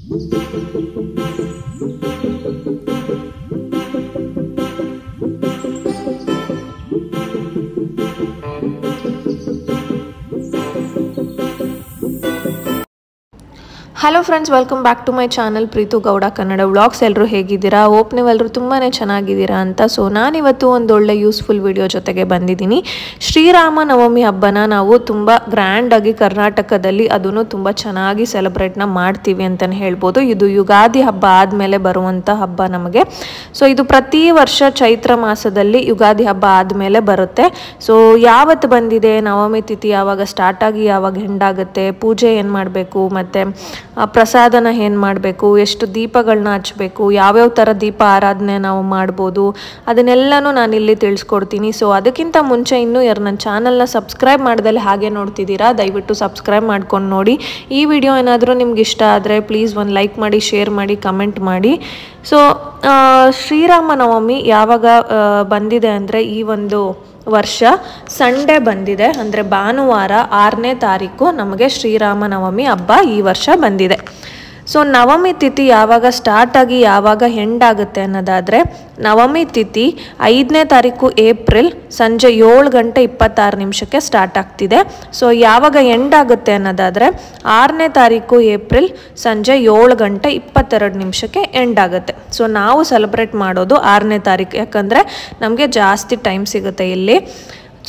Hello friends, welcome back to my channel Preethu Gowda Kannada vlogs. ಎಲ್ಲರೂ ಹೇಗಿದ್ದೀರಾ? Hope ನೀವೆಲ್ಲರೂ ತುಂಬಾ ಚೆನ್ನಾಗಿದ್ದೀರಾ ಅಂತ. ಸೊ ನಾನಿವತ್ತು ಒಂದು ಒಳ್ಳೆ ಯೂಸ್ಫುಲ್ ವಿಡಿಯೋ ಜೊತೆಗೆ ಬಂದಿದ್ದೀನಿ. ಶ್ರೀರಾಮನವಮಿ ಹಬ್ಬನ ನಾವು ತುಂಬ ಗ್ರ್ಯಾಂಡಾಗಿ ಕರ್ನಾಟಕದಲ್ಲಿ ಅದನ್ನು ತುಂಬ ಚೆನ್ನಾಗಿ ಸೆಲೆಬ್ರೇಟ್ನ ಮಾಡ್ತೀವಿ ಅಂತಲೇ ಹೇಳ್ಬೋದು. ಇದು ಯುಗಾದಿ ಹಬ್ಬ ಆದಮೇಲೆ ಬರುವಂಥ ಹಬ್ಬ ನಮಗೆ. ಸೊ ಇದು ಪ್ರತಿ ವರ್ಷ ಚೈತ್ರ ಮಾಸದಲ್ಲಿ ಯುಗಾದಿ ಹಬ್ಬ ಆದಮೇಲೆ ಬರುತ್ತೆ. ಸೊ ಯಾವತ್ತು ಬಂದಿದೆ, ನವಮಿ ತಿಥಿ ಯಾವಾಗ ಸ್ಟಾರ್ಟ್ ಆಗಿ ಯಾವಾಗ ಹೆಂಡಾಗುತ್ತೆ, ಪೂಜೆ ಏನು ಮಾಡಬೇಕು, ಮತ್ತು ಪ್ರಸಾದನ ಏನು ಮಾಡಬೇಕು, ಎಷ್ಟು ದೀಪಗಳನ್ನ ಹಚ್ಚಬೇಕು, ಯಾವ್ಯಾವ ಥರ ದೀಪ ಆರಾಧನೆ ನಾವು ಮಾಡ್ಬೋದು, ಅದನ್ನೆಲ್ಲನೂ ನಾನಿಲ್ಲಿ ತಿಳಿಸ್ಕೊಡ್ತೀನಿ. ಸೊ ಅದಕ್ಕಿಂತ ಮುಂಚೆ ಇನ್ನೂ ಯಾರು ನನ್ನ ಚಾನಲ್ನ ಸಬ್ಸ್ಕ್ರೈಬ್ ಮಾಡ್ದಲ್ಲಿ ಹಾಗೆ ನೋಡ್ತಿದ್ದೀರಾ, ದಯವಿಟ್ಟು ಸಬ್ಸ್ಕ್ರೈಬ್ ಮಾಡ್ಕೊಂಡು ನೋಡಿ. ಈ ವಿಡಿಯೋ ಏನಾದರೂ ನಿಮ್ಗೆ ಇಷ್ಟ ಆದರೆ ಪ್ಲೀಸ್ ಒಂದು ಲೈಕ್ ಮಾಡಿ, ಶೇರ್ ಮಾಡಿ, ಕಮೆಂಟ್ ಮಾಡಿ. ಸೊ ಶ್ರೀರಾಮನವಮಿ ಯಾವಾಗ ಬಂದಿದೆ ಅಂದರೆ ಈ ಒಂದು ವರ್ಷ ಸಂಡೇ ಬಂದಿದೆ, ಅಂದರೆ ಭಾನುವಾರ 6ನೇ ತಾರೀಕು ನಮಗೆ ಶ್ರೀರಾಮನವಮಿ ಹಬ್ಬ ಈ ವರ್ಷ ಬಂದಿದೆ. ಸೊ ನವಮಿ ತಿಥಿ ಯಾವಾಗ ಸ್ಟಾರ್ಟ್ ಆಗಿ ಯಾವಾಗ ಹೆಂಡಾಗುತ್ತೆ ಅನ್ನೋದಾದರೆ, ನವಮಿ ತಿಥಿ 5ನೇ ತಾರೀಕು ಏಪ್ರಿಲ್ ಸಂಜೆ 7:26 ಸ್ಟಾರ್ಟ್ ಆಗ್ತಿದೆ. ಸೊ ಯಾವಾಗ ಎಂಡಾಗುತ್ತೆ ಅನ್ನೋದಾದರೆ 6ನೇ ತಾರೀಕು ಏಪ್ರಿಲ್ ಸಂಜೆ 7:22 ಎಂಡಾಗುತ್ತೆ. ಸೊ ನಾವು ಸೆಲೆಬ್ರೇಟ್ ಮಾಡೋದು 6ನೇ ತಾರೀಕು, ಯಾಕಂದರೆ ನಮಗೆ ಜಾಸ್ತಿ ಟೈಮ್ ಸಿಗುತ್ತೆ ಇಲ್ಲಿ.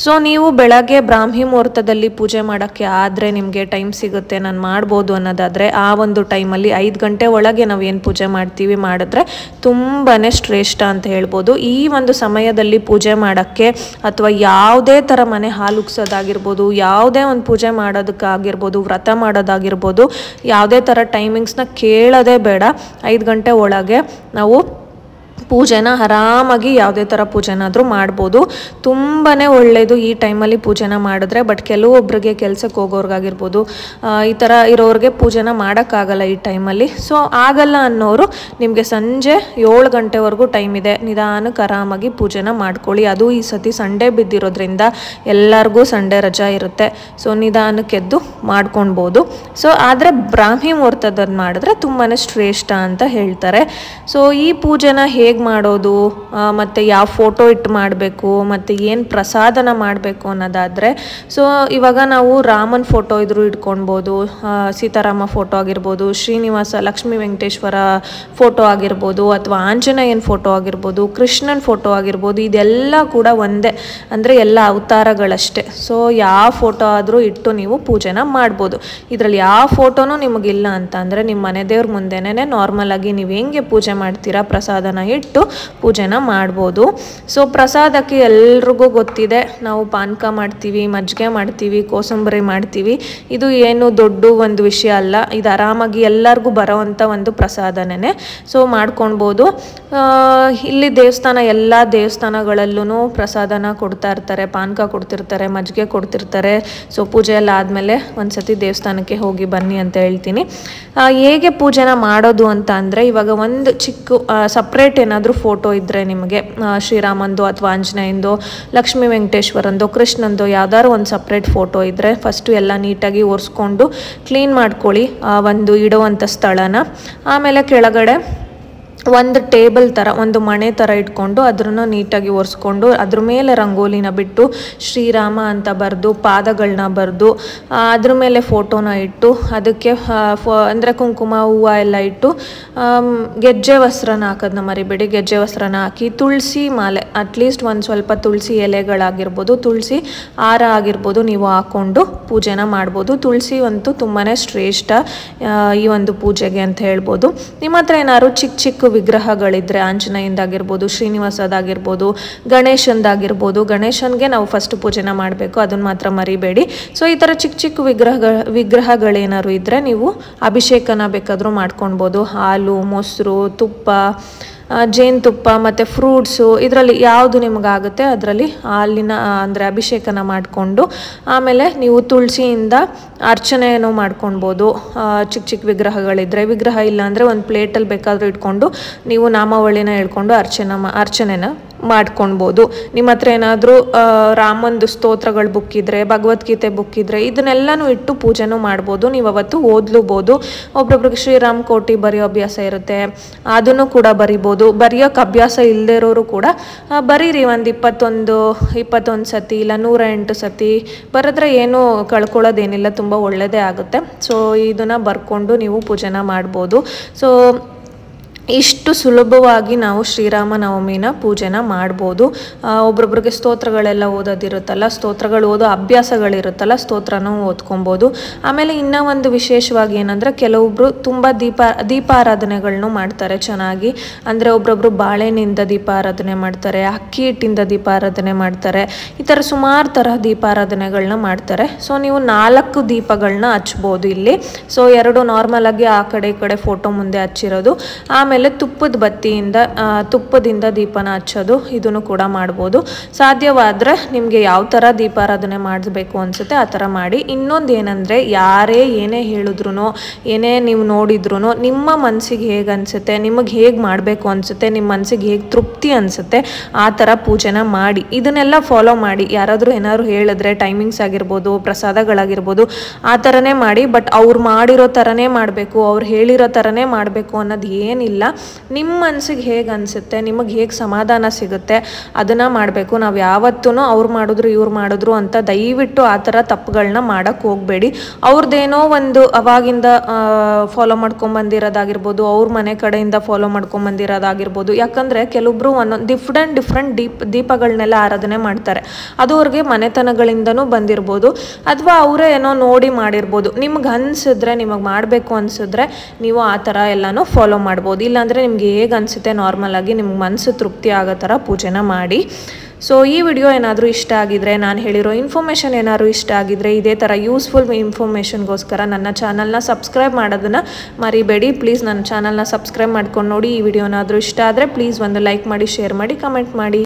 ಸೊ ನೀವು ಬೆಳಗ್ಗೆ ಬ್ರಾಹ್ಮಿ ಮುಹೂರ್ತದಲ್ಲಿ ಪೂಜೆ ಮಾಡೋಕ್ಕೆ ಆದರೆ ನಿಮಗೆ ಟೈಮ್ ಸಿಗುತ್ತೆ, ನಾನು ಮಾಡ್ಬೋದು ಅನ್ನೋದಾದರೆ ಆ ಒಂದು ಟೈಮಲ್ಲಿ 5 ಗಂಟೆ ಒಳಗೆ ನಾವು ಏನು ಪೂಜೆ ಮಾಡ್ತೀವಿ ಮಾಡಿದ್ರೆ ತುಂಬಾ ಶ್ರೇಷ್ಠ ಅಂತ ಹೇಳ್ಬೋದು. ಈ ಒಂದು ಸಮಯದಲ್ಲಿ ಪೂಜೆ ಮಾಡೋಕ್ಕೆ ಅಥವಾ ಯಾವುದೇ ಥರ ಮನೆ ಹಾಲು ಉಗ್ಸೋದಾಗಿರ್ಬೋದು, ಯಾವುದೇ ಒಂದು ಪೂಜೆ ಮಾಡೋದಕ್ಕಾಗಿರ್ಬೋದು, ವ್ರತ ಮಾಡೋದಾಗಿರ್ಬೋದು, ಯಾವುದೇ ಥರ ಟೈಮಿಂಗ್ಸ್ನ ಕೇಳೋದೇ ಬೇಡ. 5 ಗಂಟೆ ಒಳಗೆ ನಾವು ಪೂಜೆನ ಆರಾಮಾಗಿ ಯಾವುದೇ ಥರ ಪೂಜೆನಾದರೂ ಮಾಡ್ಬೋದು. ತುಂಬಾ ಒಳ್ಳೆಯದು ಈ ಟೈಮಲ್ಲಿ ಪೂಜೆನ ಮಾಡಿದ್ರೆ. ಬಟ್ ಕೆಲವೊಬ್ಬರಿಗೆ ಕೆಲಸಕ್ಕೆ ಹೋಗೋರ್ಗಾಗಿರ್ಬೋದು, ಈ ಥರ ಇರೋರಿಗೆ ಪೂಜೆನ ಮಾಡೋಕ್ಕಾಗಲ್ಲ ಈ ಟೈಮಲ್ಲಿ. ಸೊ ಆಗಲ್ಲ ಅನ್ನೋರು ನಿಮಗೆ ಸಂಜೆ 7 ಗಂಟೆವರೆಗೂ ಟೈಮ್ ಇದೆ, ನಿಧಾನಕ್ಕೆ ಆರಾಮಾಗಿ ಪೂಜೆನ ಮಾಡ್ಕೊಳ್ಳಿ. ಅದು ಈ ಸತಿ ಸಂಡೇ ಬಿದ್ದಿರೋದ್ರಿಂದ ಎಲ್ಲರಿಗೂ ಸಂಡೇ ರಜಾ ಇರುತ್ತೆ. ಸೊ ನಿಧಾನಕ್ಕೆ ಎದ್ದು ಮಾಡ್ಕೊಳ್ಬೋದು. ಸೊ ಆದರೆ ಬ್ರಾಹ್ಮಿ ಮುಹೂರ್ತದಲ್ಲಿ ಮಾಡಿದ್ರೆ ತುಂಬಾ ಶ್ರೇಷ್ಠ ಅಂತ ಹೇಳ್ತಾರೆ. ಸೊ ಈ ಪೂಜೆನ ಹೇಗೆ ಮಾಡೋದು, ಮತ್ತು ಯಾವ ಫೋಟೋ ಇಟ್ಟು ಮಾಡಬೇಕು, ಮತ್ತು ಏನು ಪ್ರಸಾದನ ಮಾಡಬೇಕು ಅನ್ನೋದಾದರೆ, ಸೊ ಇವಾಗ ನಾವು ರಾಮನ ಫೋಟೋ ಇದ್ರೂ ಇಟ್ಕೊಳ್ಬೋದು, ಸೀತಾರಾಮ ಫೋಟೋ ಆಗಿರ್ಬೋದು, ಶ್ರೀನಿವಾಸ ಲಕ್ಷ್ಮೀ ವೆಂಕಟೇಶ್ವರ ಫೋಟೋ ಆಗಿರ್ಬೋದು, ಅಥವಾ ಆಂಜನೇಯನ ಫೋಟೋ ಆಗಿರ್ಬೋದು, ಕೃಷ್ಣನ ಫೋಟೋ ಆಗಿರ್ಬೋದು, ಇದೆಲ್ಲ ಕೂಡ ಒಂದೇ, ಅಂದರೆ ಎಲ್ಲ ಅವತಾರಗಳಷ್ಟೇ. ಸೊ ಯಾವ ಫೋಟೋ ಆದರೂ ಇಟ್ಟು ನೀವು ಪೂಜೆನ ಮಾಡ್ಬೋದು. ಇದರಲ್ಲಿ ಯಾವ ಫೋಟೋನೂ ನಿಮಗಿಲ್ಲ ಅಂತ ಅಂದರೆ ನಿಮ್ಮ ಮನೆ ದೇವ್ರ ಮುಂದೆನೇ ನಾರ್ಮಲಾಗಿ ನೀವು ಹೆಂಗೆ ಪೂಜೆ ಮಾಡ್ತೀರಾ ಪ್ರಸಾದನ ಇಟ್ಟು ಪೂಜೆನ ಮಾಡ್ಬೋದು. ಸೊ ಪ್ರಸಾದಕ್ಕೆ ಎಲ್ರಿಗೂ ಗೊತ್ತಿದೆ, ನಾವು ಪಾನಕ ಮಾಡ್ತೀವಿ, ಮಜ್ಜಿಗೆ ಮಾಡ್ತೀವಿ, ಕೋಸಂಬರಿ ಮಾಡ್ತೀವಿ. ಇದು ಏನು ದೊಡ್ಡ ಒಂದು ವಿಷಯ ಅಲ್ಲ, ಇದು ಆರಾಮಾಗಿ ಎಲ್ಲರಿಗೂ ಬರೋವಂಥ ಒಂದು ಪ್ರಸಾದನೇ. ಸೊ ಮಾಡ್ಕೊಳ್ಬೋದು. ಇಲ್ಲಿ ಎಲ್ಲ ದೇವಸ್ಥಾನಗಳಲ್ಲೂ ಪ್ರಸಾದನ ಕೊಡ್ತಾ ಇರ್ತಾರೆ, ಪಾನಕ ಕೊಡ್ತಿರ್ತಾರೆ, ಮಜ್ಜಿಗೆ ಕೊಡ್ತಿರ್ತಾರೆ. ಸೊ ಪೂಜೆ ಎಲ್ಲ ಆದಮೇಲೆ ಒಂದು ಸತಿ ದೇವಸ್ಥಾನಕ್ಕೆ ಹೋಗಿ ಬನ್ನಿ ಅಂತ ಹೇಳ್ತೀನಿ. ಹೇಗೆ ಪೂಜೆನ ಮಾಡೋದು ಅಂತ ಅಂದರೆ, ಇವಾಗ ಒಂದು ಚಿಕ್ಕ ಸಪ್ರೇಟ್ ಏನಾದರೂ ಫೋಟೋ ಇದ್ದರೆ ನಿಮಗೆ ಶ್ರೀರಾಮಂದು ಅಥವಾ ಆಂಜನೇಯಂದು, ಲಕ್ಷ್ಮೀ ವೆಂಕಟೇಶ್ವರಂದು, ಕೃಷ್ಣಂದು ಯಾವ್ದಾದ್ರು ಒಂದು ಸಪ್ರೇಟ್ ಫೋಟೋ ಇದ್ದರೆ ಫಸ್ಟು ಎಲ್ಲ ನೀಟಾಗಿ ಒರೆಸ್ಕೊಂಡು ಕ್ಲೀನ್ ಮಾಡ್ಕೊಳ್ಳಿ ಒಂದು ಇಡುವಂಥ ಸ್ಥಳನ. ಆಮೇಲೆ ಕೆಳಗಡೆ ಒಂದು ಟೇಬಲ್ ಥರ, ಒಂದು ಮಣೆ ಥರ ಇಟ್ಕೊಂಡು ಅದನ್ನು ನೀಟಾಗಿ ಒರೆಸ್ಕೊಂಡು ಅದ್ರ ಮೇಲೆ ರಂಗೋಲಿನ ಬಿಟ್ಟು ಶ್ರೀರಾಮ ಅಂತ ಬರೆದು ಪಾದಗಳನ್ನ ಬರೆದು ಅದ್ರ ಮೇಲೆ ಫೋಟೋನ ಇಟ್ಟು ಅದಕ್ಕೆ ಅಂದರೆ ಕುಂಕುಮ ಹೂವು ಎಲ್ಲ ಇಟ್ಟು ಗೆಜ್ಜೆ ವಸ್ತ್ರನ ಹಾಕೋದನ್ನ ಮರಿಬೇಡಿ. ಗೆಜ್ಜೆ ವಸ್ತ್ರನ ಹಾಕಿ ತುಳಸಿ ಮಾಲೆ, ಅಟ್ಲೀಸ್ಟ್ ಒಂದು ಸ್ವಲ್ಪ ತುಳಸಿ ಎಲೆಗಳಾಗಿರ್ಬೋದು, ತುಳಸಿ ಹಾರ ಆಗಿರ್ಬೋದು, ನೀವು ಹಾಕ್ಕೊಂಡು ಪೂಜೆನ ಮಾಡ್ಬೋದು. ತುಳಸಿ ಅಂತೂ ತುಂಬಾ ಶ್ರೇಷ್ಠ ಈ ಒಂದು ಪೂಜೆಗೆ ಅಂತ ಹೇಳ್ಬೋದು. ನಿಮ್ಮ ಹತ್ರ ಏನಾದ್ರು ಚಿಕ್ಕ ವಿಗ್ರಹಗಳಿದ್ರೆ ಆಂಜನೇಯಂದಾಗಿರ್ಬೋದು, ಶ್ರೀನಿವಾಸದಾಗಿರ್ಬೋದು, ಗಣೇಶಂದಾಗಿರ್ಬೋದು, ಗಣೇಶನ್ಗೆ ನಾವು ಫಸ್ಟ್ ಪೂಜೆನ ಮಾಡಬೇಕು, ಅದನ್ನು ಮಾತ್ರ ಮರಿಬೇಡಿ. ಸೊ ಈ ಥರ ಚಿಕ್ಕ ವಿಗ್ರಹಗಳೇನಾದ್ರು ಇದ್ದರೆ ನೀವು ಅಭಿಷೇಕನ ಬೇಕಾದರೂ ಮಾಡ್ಕೊಳ್ಬೋದು. ಹಾಲು, ಮೊಸರು, ತುಪ್ಪ ಜೇನುತುಪ್ಪ ಮತ್ತು ಫ್ರೂಟ್ಸು ಇದರಲ್ಲಿ ಯಾವುದು ನಿಮಗಾಗುತ್ತೆ ಅದರಲ್ಲಿ ಅಲ್ಲಿನ ಅಂದರೆ ಅಭಿಷೇಕನ ಮಾಡಿಕೊಂಡು ಆಮೇಲೆ ನೀವು ತುಳಸಿಯಿಂದ ಅರ್ಚನೆಯನ್ನು ಮಾಡ್ಕೊಳ್ಬೋದು. ಚಿಕ್ಕ ಚಿಕ್ಕ ವಿಗ್ರಹಗಳಿದ್ದರೆ, ವಿಗ್ರಹ ಇಲ್ಲ ಅಂದರೆ ಒಂದು ಪ್ಲೇಟಲ್ಲಿ ಬೇಕಾದರೂ ಇಟ್ಕೊಂಡು ನೀವು ನಾಮಾವಳಿನ ಹೇಳ್ಕೊಂಡು ಅರ್ಚನೆನ ಮಾಡ್ಕೊಳ್ಬೋದು. ನಿಮ್ಮ ಹತ್ರ ಏನಾದರೂ ರಾಮಂದು ಸ್ತೋತ್ರಗಳು ಬುಕ್ ಇದ್ದರೆ, ಭಗವದ್ಗೀತೆ ಬುಕ್ ಇದ್ದರೆ ಇದನ್ನೆಲ್ಲನೂ ಇಟ್ಟು ಪೂಜೆನೂ ಮಾಡ್ಬೋದು. ನೀವು ಅವತ್ತು ಓದ್ಲೂಬೋದು. ಒಬ್ರೊಬ್ರಿಗೆ ಶ್ರೀರಾಮ್ ಕೋಟಿ ಬರೆಯೋ ಅಭ್ಯಾಸ ಇರುತ್ತೆ, ಅದನ್ನು ಕೂಡ ಬರಿಬೋದು. ಬರೆಯೋಕ್ಕೆ ಅಭ್ಯಾಸ ಇಲ್ಲದೇ ಇರೋರು ಕೂಡ ಬರೀರಿ, ಒಂದು 21 ಸತಿ ಇಲ್ಲ 108 ಸತಿ ಬರೆದ್ರೆ ಏನೂ ಕಳ್ಕೊಳ್ಳೋದೇನಿಲ್ಲ, ತುಂಬ ಒಳ್ಳೆಯದೇ ಆಗುತ್ತೆ. ಸೊ ಇದನ್ನು ಬರ್ಕೊಂಡು ನೀವು ಪೂಜೆನ ಮಾಡ್ಬೋದು. ಸೊ ಇಷ್ಟು ಸುಲಭವಾಗಿ ನಾವು ಶ್ರೀರಾಮ ನವಮಿನ ಪೂಜೆನ ಮಾಡ್ಬೋದು. ಒಬ್ರೊಬ್ರಿಗೆ ಸ್ತೋತ್ರಗಳೆಲ್ಲ ಓದೋದಿರುತ್ತಲ್ಲ, ಸ್ತೋತ್ರಗಳು ಓದೋ ಅಭ್ಯಾಸಗಳಿರುತ್ತಲ್ಲ, ಸ್ತೋತ್ರನೂ ಓದ್ಕೊಬೋದು. ಆಮೇಲೆ ಇನ್ನೂ ಒಂದು ವಿಶೇಷವಾಗಿ ಏನಂದರೆ, ಕೆಲವೊಬ್ಬರು ತುಂಬ ದೀಪಾರಾಧನೆಗಳನ್ನೂ ಮಾಡ್ತಾರೆ ಚೆನ್ನಾಗಿ. ಅಂದರೆ ಒಬ್ರೊಬ್ರು ಬಾಳೆಹಣ್ಣಿಂದ ದೀಪಾರಾಧನೆ ಮಾಡ್ತಾರೆ, ಅಕ್ಕಿ ಹಿಟ್ಟಿಂದ ದೀಪಾರಾಧನೆ ಮಾಡ್ತಾರೆ, ಈ ಥರ ಸುಮಾರು ತರಹ ದೀಪಾರಾಧನೆಗಳನ್ನ ಮಾಡ್ತಾರೆ. ಸೊ ನೀವು 4 ದೀಪಗಳನ್ನ ಹಚ್ಬೋದು ಇಲ್ಲಿ. ಸೊ 2 ನಾರ್ಮಲಾಗಿ ಆ ಕಡೆ ಈ ಕಡೆ ಫೋಟೋ ಮುಂದೆ ಹಚ್ಚಿರೋದು, ಆಮೇಲೆ ತುಪ್ಪದಿಂದ ದೀಪನ ಹಚ್ಚೋದು, ಇದನ್ನು ಕೂಡ ಮಾಡ್ಬೋದು. ಸಾಧ್ಯವಾದರೆ ನಿಮಗೆ ಯಾವ ಥರ ದೀಪಾರಾಧನೆ ಮಾಡಬೇಕು ಅನಿಸುತ್ತೆ ಆ ಥರ ಮಾಡಿ. ಇನ್ನೊಂದು ಏನಂದರೆ, ಯಾರೇ ಏನೇ ಹೇಳಿದ್ರು, ಏನೇ ನೀವು ನೋಡಿದ್ರು, ನಿಮ್ಮ ಮನಸ್ಸಿಗೆ ಹೇಗೆ ಅನಿಸುತ್ತೆ, ನಿಮಗೆ ಹೇಗೆ ಮಾಡಬೇಕು ಅನಿಸುತ್ತೆ, ನಿಮ್ಮ ಮನಸ್ಸಿಗೆ ಹೇಗೆ ತೃಪ್ತಿ ಅನಿಸುತ್ತೆ ಆ ಥರ ಪೂಜೆನ ಮಾಡಿ. ಇದನ್ನೆಲ್ಲ ಫಾಲೋ ಮಾಡಿ. ಯಾರಾದರೂ ಏನಾದ್ರು ಹೇಳಿದ್ರೆ, ಟೈಮಿಂಗ್ಸ್ ಆಗಿರ್ಬೋದು, ಪ್ರಸಾದಗಳಾಗಿರ್ಬೋದು, ಆ ಥರನೇ ಮಾಡಿ. ಬಟ್ ಅವ್ರು ಮಾಡಿರೋ ಥರನೇ ಮಾಡಬೇಕು, ಅವ್ರು ಹೇಳಿರೋ ಥರನೇ ಮಾಡಬೇಕು ಅನ್ನೋದು ಏನಿಲ್ಲ. ನಿಮ್ಮ ಮನಸ್ಸಿಗೆ ಹೇಗೆ ಅನಿಸುತ್ತೆ, ನಿಮಗೆ ಹೇಗೆ ಸಮಾಧಾನ ಸಿಗುತ್ತೆ ಅದನ್ನು ಮಾಡಬೇಕು. ನಾವು ಯಾವತ್ತೂ ಅವ್ರು ಮಾಡಿದ್ರು ಇವ್ರು ಮಾಡಿದ್ರು ಅಂತ ದಯವಿಟ್ಟು ಆ ಥರ ತಪ್ಪುಗಳನ್ನ ಮಾಡೋಕ್ಕೆ ಹೋಗಬೇಡಿ. ಅವ್ರದ್ದೇನೋ ಒಂದು ಅವಾಗಿಂದ ಫಾಲೋ ಮಾಡ್ಕೊಂಬಂದಿರೋದಾಗಿರ್ಬೋದು, ಅವ್ರ ಮನೆ ಕಡೆಯಿಂದ ಫಾಲೋ ಮಾಡ್ಕೊಂಬಂದಿರೋದಾಗಿರ್ಬೋದು. ಯಾಕಂದರೆ ಕೆಲವೊಬ್ರು ಒಂದೊಂದು ಡಿಫ್ರೆಂಟ್ ದೀಪಗಳನ್ನೆಲ್ಲ ಆರಾಧನೆ ಮಾಡ್ತಾರೆ. ಅದು ಅವ್ರಿಗೆ ಮನೆತನಗಳಿಂದನೂ ಬಂದಿರ್ಬೋದು, ಅಥವಾ ಅವರೇ ಏನೋ ನೋಡಿ ಮಾಡಿರ್ಬೋದು. ನಿಮ್ಗೆ ಅನಿಸಿದ್ರೆ, ನಿಮಗೆ ಮಾಡಬೇಕು ಅನಿಸಿದ್ರೆ ನೀವು ಆ ಥರ ಎಲ್ಲನೂ ಫಾಲೋ ಮಾಡ್ಬೋದು. ಇಲ್ಲಾಂದರೆ ನಿಮ್ಗೆ ಹೇಗೆ ಅನಿಸುತ್ತೆ ನಾರ್ಮಲಾಗಿ ನಿಮ್ಗೆ ಮನಸ್ಸು ತೃಪ್ತಿ ಆಗೋ ಥರ ಪೂಜೆನ ಮಾಡಿ. ಸೊ ಈ ವಿಡಿಯೋ ಏನಾದರೂ ಇಷ್ಟ ಆಗಿದ್ರೆ, ನಾನು ಹೇಳಿರೋ ಇನ್ಫಾರ್ಮೇಷನ್ ಏನಾದರೂ ಇಷ್ಟ ಆಗಿದ್ರೆ, ಇದೇ ಥರ ಯೂಸ್ಫುಲ್ ಇನ್ಫಾರ್ಮೇಷನ್ಗೋಸ್ಕರ ನನ್ನ ಚಾನಲ್ನ ಸಬ್ಸ್ಕ್ರೈಬ್ ಮಾಡೋದನ್ನು ಮರಿಬೇಡಿ. ಪ್ಲೀಸ್ ನನ್ನ ಚಾನಲ್ನ ಸಬ್ಸ್ಕ್ರೈಬ್ ಮಾಡ್ಕೊಂಡು ನೋಡಿ. ಈ ವಿಡಿಯೋ ಏನಾದರೂ ಇಷ್ಟ ಆದರೆ ಪ್ಲೀಸ್ ಒಂದು ಲೈಕ್ ಮಾಡಿ, ಶೇರ್ ಮಾಡಿ, ಕಮೆಂಟ್ ಮಾಡಿ.